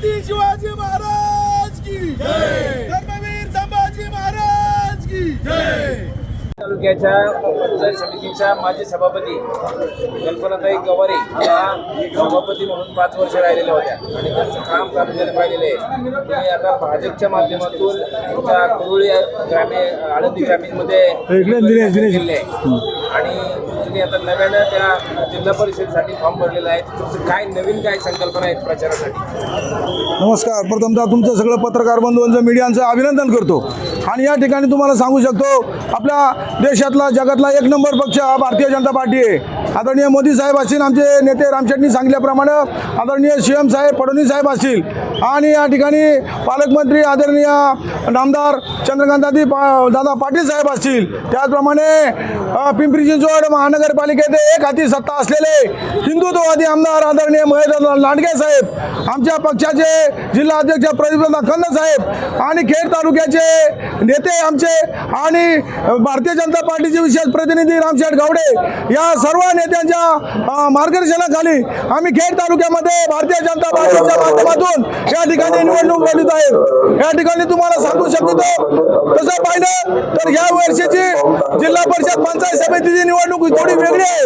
छत्रपती शिवाजी महाराज की जय, धर्मवीर संभाजी महाराज की जय। तालुक्याच्या पंचायत समितीच्या माजी सभापती कल्पनाताई गवारे या सभापती म्हणून 5 वर्ष राहिलेल्या होत्या आणि त्यांचं काम गांभीर्याने पाहिलेलं आहे। तुम्ही आता भाजपच्या माध्यमातून तुमच्या कुरुळी ग्रामीण आळंदी ग्रामीणमध्ये दिले आणि तुम्ही आता नव्यानं त्या जिल्हा परिषदेसाठी फॉर्म भरलेला आहे। तुमचं काय नवीन काय संकल्पना आहेत प्रचारासाठी? नमस्कार, प्रथमतः तुमचं सगळं पत्रकार बंधूंचं मीडियांचं अभिनंदन करतो आणि या ठिकाणी तुम्हाला सांगू शकतो आपल्या देशातला जगातला 1 नंबर पक्ष हा भारतीय जनता पार्टी आहे। आदरणीय मोदी साहेब असतील, आमचे नेते रामशेट्टी सांगितल्याप्रमाणे आदरणीय CM साहेब फडणवीस साहेब असतील आणि या ठिकाणी पालकमंत्री आदरणीय नामदार चंद्रकांतदादी दादा पाटील साहेब असतील, त्याचप्रमाणे पिंपरी चिंचवड महानगरपालिकेत एक हाती सत्ता असलेले हिंदुत्ववादी आमदार आदरणीय महेंद्र लांडगे साहेब, आमच्या पक्षाचे जिल्हा अध्यक्ष प्रदीपदा खंड साहेब आणि खेड तालुक्याचे नेते आमचे आणि भारतीय जनता पार्टीचे विशेष प्रतिनिधी रामशेठ गावडे या सर्व नेत्यांच्या मार्गदर्शनाखाली आम्ही खेड तालुक्यामध्ये भारतीय जनता पार्टीच्या माध्यमातून या ठिकाणी निवडणूक लढवत आहे। या ठिकाणी तुम्हाला सांगू शकतो तसं पाहिलं तर या वर्षीची जिल्हा परिषद पंचायत समितीची निवडणूक थोडी वेगळी आहे।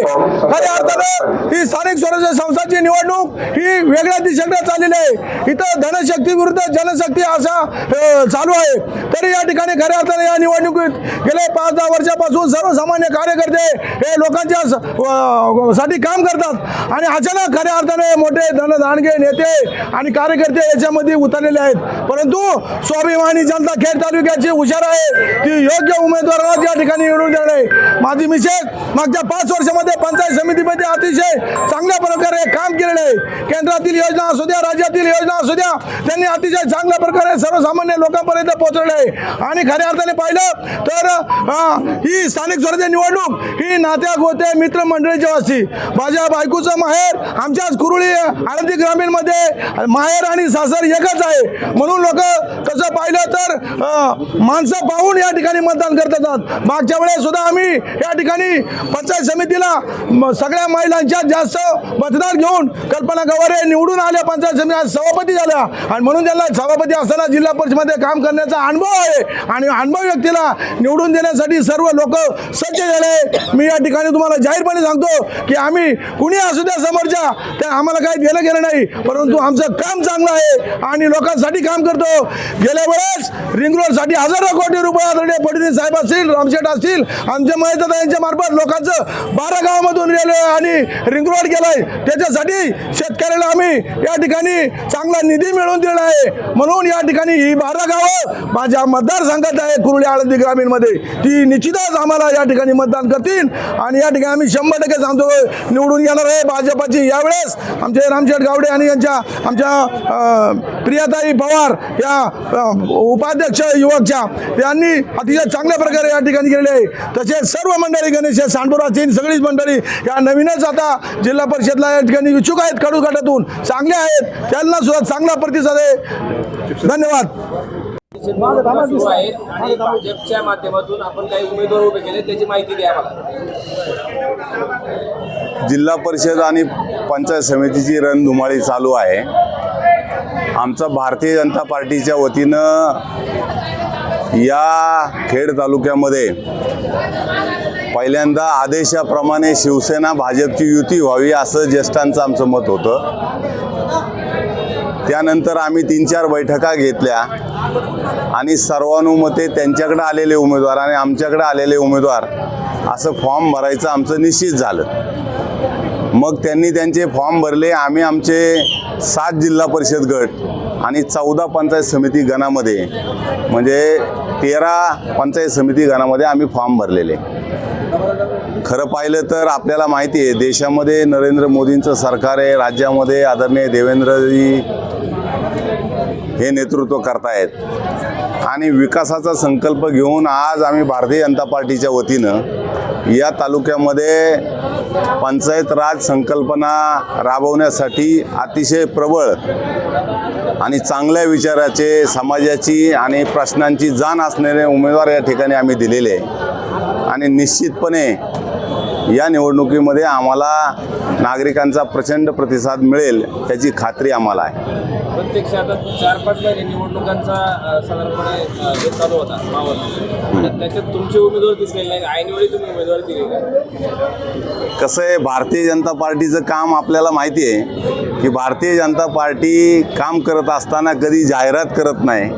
खऱ्या अर्थानं ही स्थानिक स्वराज्य संस्थांची निवडणूक ही वेगळ्या दिशेने चाललेली आहे। इथं धनशक्ती विरुद्ध जनशक्ती असा चालू आहे। तरी या ठिकाणी खऱ्या अर्थाने या निवडणुकीत गेले 5-10 वर्षापासून सर्वसामान्य कार्यकर्ते हे लोकांच्या साठी काम करतात आणि अचानक खऱ्या अर्थाने मोठे धनदानगे नेते आणि कार्यकर्ते याच्यामध्ये उतरलेले आहेत। परंतु स्वाभिमानी जनता खेड तालुक्याची हुशार आहे ती योग्य उमेदवाराला या ठिकाणी निवडून देणे। माझी मिसेस मागच्या 5 वर्षामध्ये पंचायत समितीमध्ये अतिशय चांगल्या प्रकारे काम केलेले आहे। केंद्रातील योजना असू द्या, राज्यातील योजना असू द्या, त्यांनी अतिशय चांगल्या प्रकारे सर्वसामान्य लोकांपर्यंत पोहोचवले आहे। आणि खऱ्या अर्थाने पाहिलं तर ही स्थानिक स्वराज्य निवडणूक ही नात्या गोते मित्र मंडळीची असते। माझ्या बायकोचं माहेर आमच्याच कुरुळी आळंदी ग्रामीणमध्ये माहेर आणि सासर एकच आहे, म्हणून लोक तसं पाहिलं तर माणसं पाहून या ठिकाणी मतदान करतात। मागच्या वेळेस सुद्धा आम्ही या ठिकाणी पंचायत समितीला सगळ्या महिलांच्या जास्त मतदान घेऊन कल्पना गवारे निवडून आल्या, पंचायत समिती सभापती झाल्या आणि म्हणून त्यांना सभापती असताना जिल्हा परिषदेमध्ये काम करण्याचा अनुभव आहे आणि अनुभव व्यक्तीला निवडून देण्यासाठी सर्व लोक सज्ज झाले। मी या ठिकाणी तुम्हाला जाहीरपणे सांगतो की आम्ही कुणी असू द्या समोरच्या, त्या आम्हाला काही देणं गेलं नाही, परंतु आमचं काम चांगलं आहे आणि लोकांसाठी काम करतो। गेल्या वेळेस रिंग रोडसाठी हजारो कोटी रुपये आदरणीय फडणवीस साहेब असतील, रामशेठ असतील, आमच्या महेंद्र यांच्या मार्फत लोकांचं 12 गावामधून रेल्वे आणि रिंग रोड केलाय। त्याच्यासाठी शेतकऱ्याला आम्ही या ठिकाणी चांगला निधी मिळवून दिला आहे। म्हणून या ठिकाणी ही 12 गावं माझ्या मतदारसंघात आहे कुरुळी आळंदी ग्रामीणमध्ये, ती निश्चितच आम्हाला या ठिकाणी मतदान करतील आणि या ठिकाणी आम्ही 100% सांगतो निवडून येणार आहे भाजपाची। यावेळेस आमचे रामशेठ गावडे आणि आमच्या प्रियाताई पवार या उपाध्यक्ष युवकच्या यांनी अतिशय चांगल्या प्रकारे या ठिकाणी केलेले आहे। तसेच सर्व मंडळी गणेश सांडोराची सगळीच मंडळी या नवीनच आता जिल्हा परिषदला या ठिकाणी इच्छुक आहेत, कडू गटातून चांगले आहेत, त्यांना सुद्धा चांगला प्रतिसाद आहे। धन्यवाद। सुरू आहेत आणि भाजपच्या माध्यमातून आपण काही उमेदवार उभे केले त्याची माहिती द्या मला। जिल्हा परिषद आणि पंचायत समितीची रणधुमाळी चालू आहे। आमचा भारतीय जनता पार्टीच्या वतीनं या खेड तालुक्यामध्ये पहिल्यांदा आदेशाप्रमाणे शिवसेना भाजपची युती व्हावी असं ज्येष्ठांचं आमचं मत होतं। त्यानंतर आम्ही 3-4 बैठका घेतल्या आणि सर्वानुमते त्यांच्याकडे आलेले उमेदवार आणि आमच्याकडे आलेले उमेदवार असं फॉर्म भरायचं आमचं निश्चित झालं। मग त्यांनी त्यांचे फॉर्म भरले। आम्ही आमचे 7 जिल्हा परिषद गट आणि 14 पंचायत समिती गणामध्ये म्हणजे 13 पंचायत समिती गणामध्ये आम्ही फॉर्म भरलेले। खरं पाहिलं तर आपल्याला माहिती आहे देशामध्ये नरेंद्र मोदींचं सरकार आहे, राज्यामध्ये आदरणीय देवेंद्रजी हे नेतृत्व करतायत आणि विकासाचा संकल्प घेऊन आज आम्ही भारतीय जनता पार्टीच्या वतीनं या तालुक्यामध्ये पंचायत राज संकल्पना राबवण्यासाठी अतिशय प्रबळ आणि चांगल्या विचाराचे समाजाची आणि प्रश्नांची जाण असणारे उमेदवार या ठिकाणी आम्ही दिलेले आणि निश्चितपणे या निवडणुकीमध्ये आम्हाला नागरिकांचा प्रचंड प्रतिसाद मिळेल याची खात्री आम्हाला आहे. प्रत्यक्ष आता 4-5 महिने निवडणुकांचा साधारणपणे हे चालू होता मावळ, आणि त्याच्यात तुमचे उमेदवार दिसलेले नाही. ऐनवेळी तुम्ही उमेदवार दिले का? कसं आहे, भारतीय जनता पार्टीचं काम आपल्याला माहिती आहे की भारतीय जनता पार्टी काम करत असताना कधी जाहिरात करत नाही,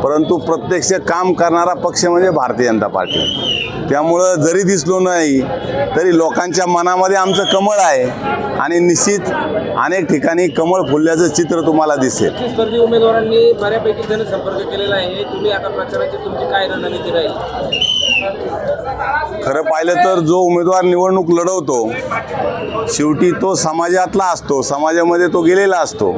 परंतु प्रत्यक्ष काम करणारा पक्ष म्हणजे भारतीय जनता पार्टी. त्यामुळं जरी दिसलो नाही तरी लोकांच्या मनामध्ये आमचं कमळ आहे आणि निश्चित अनेक ठिकाणी कमळ फुलल्याचं चित्र तुम्हाला दिसेल. स्पर्धी उमेदवारांनी बऱ्यापैकी जनसंपर्क केलेला आहे. तुम्ही आता प्रचाराची तुमची काय रणनीती राहील? खरं पाहिलं तर जो उमेदवार निवडणूक लढवतो शेवटी तो समाजातला असतो, समाजामध्ये तो गेलेला असतो.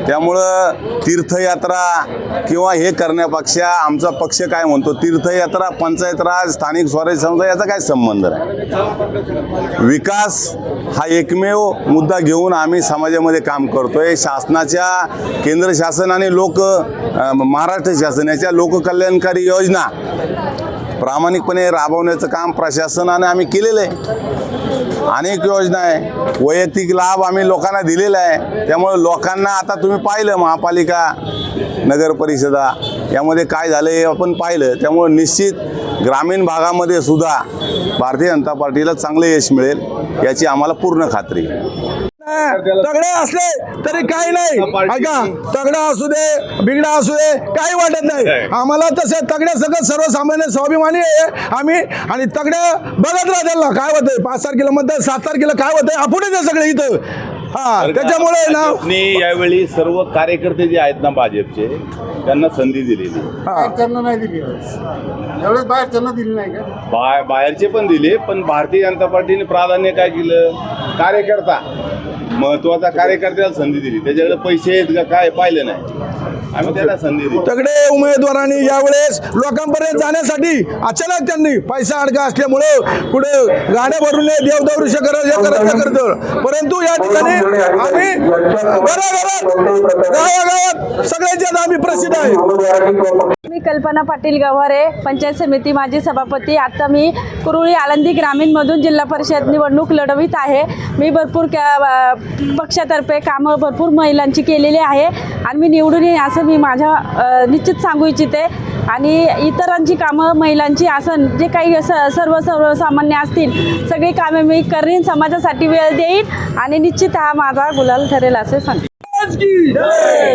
त्यामुळं तीर्थयात्रा किंवा हे करण्यापेक्षा आमचा पक्ष काय म्हणतो, तीर्थयात्रा, पंचायत राज, स्थानिक स्वराज्य संस्था याचा काय संबंध नाही. विकास हा एकमेव मुद्दा घेऊन आम्ही समाजामध्ये काम करतोय. शासनाच्या, केंद्र शासन आणि महाराष्ट्र शासन याच्या लोककल्याणकारी योजना प्रामाणिकपणे राबवण्याचं काम प्रशासनाने आम्ही केलेलं आहे. अनेक योजना आहे, वैयक्तिक लाभ आम्ही लोकांना दिलेला आहे. त्यामुळे लोकांना आता तुम्ही पाहिलं महापालिका, नगर परिषदा यामध्ये काय झालं हे आपण पाहिलं. त्यामुळे निश्चित ग्रामीण भागामध्ये सुद्धा भारतीय जनता पार्टीला चांगलं यश मिळेल याची आम्हाला पूर्ण खात्री आहे. तगडे असले तरी काही नाही, ऐका, तगडा असू दे बिगडा असू दे काही वाटत नाही आम्हाला. तसे तगड्या सगळं सर्वसामान्य स्वाभिमानी आहे आम्ही, आणि तगड्या बघत राहतील ना काय होतंय. 5 तारखेला म्हणतात, 7 तारखेला काय होतंय, आपण ते सगळे इथं. हा, त्याच्यामुळे ना यावेळी सर्व कार्यकर्ते जे आहेत ना भाजपचे, त्यांना संधी दिलेली. त्यांना नाही दिली एवढं, बाहेर त्यांना दिली नाही का? बाहेरचे पण दिले, पण भारतीय जनता पार्टीने प्राधान्य काय केलं, कार्यकर्ता महत्वाचा, कार्यकर्त्याला संधी दिली. त्याच्याकडे पैसे आहेत का काय पाहिलं नाही, आम्ही त्याला संधी दिली. तगडे उमेदवारांनी यावेळेस लोकांपर्यंत जाण्यासाठी अचानक त्यांनी पैसा अडका असल्यामुळं पुढे गाड्या भरून देवदौरुष करत, परंतु या ठिकाणी आम्ही गावागावात सगळ्यांच्यात आम्ही प्रसिद्ध आहे. मी कल्पना पाटील गव्हारे, पंचायत समिती माजी सभापती. आता मी कुरुळी आळंदी ग्रामीणमधून जिल्हा परिषद निवडणूक लढवित आहे. मी भरपूर पक्षातर्फे कामं भरपूर महिलांची केलेली आहे आणि मी निवडून येईन असं मी माझ्या निश्चित सांगू इच्छिते. आणि इतरांची कामं महिलांची असं जे काही सर्वसामान्य असतील सगळी कामे मी करीन, समाजासाठी वेळ देईन आणि निश्चित हा माझा गुलाल ठरेल असे सांगते.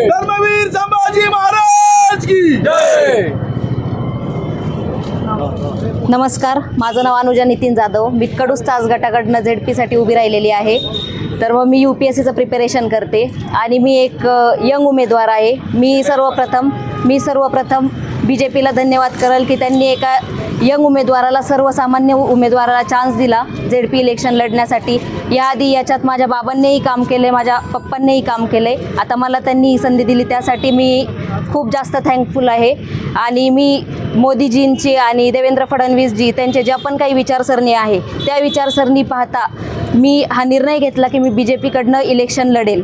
धर्मवीर संभाजी महाराज की जय. नमस्कार, माझं नाव अनुजा नितीन जाधव. मी कडूस तास गटाकडनं ZP साठी उभी राहिलेली आहे. तर मग मी UPSCचं प्रिपरेशन करते आणि मी एक यंग उमेदवार आहे. मी सर्वप्रथम BJPला धन्यवाद करेल की त्यांनी एका यंग उमेदवाराला, सर्वसामान्य उमेदवाराला चान्स दिला ZP इलेक्शन लढण्यासाठी. याआधी याच्यात माझ्या बाबांनीही काम केले, माझ्या पप्पांनीही काम केले. आता मला त्यांनी ही संधी दिली त्यासाठी मी खूप जास्त थँकफुल आहे. आणि मी मोदीजींची आणि देवेंद्र फडणवीसजी त्यांचे ज्या पण काही विचारसरणी आहे त्या विचारसरणी पाहता मी हा निर्णय घेतला की मी BJPकडनं इलेक्शन लढेल.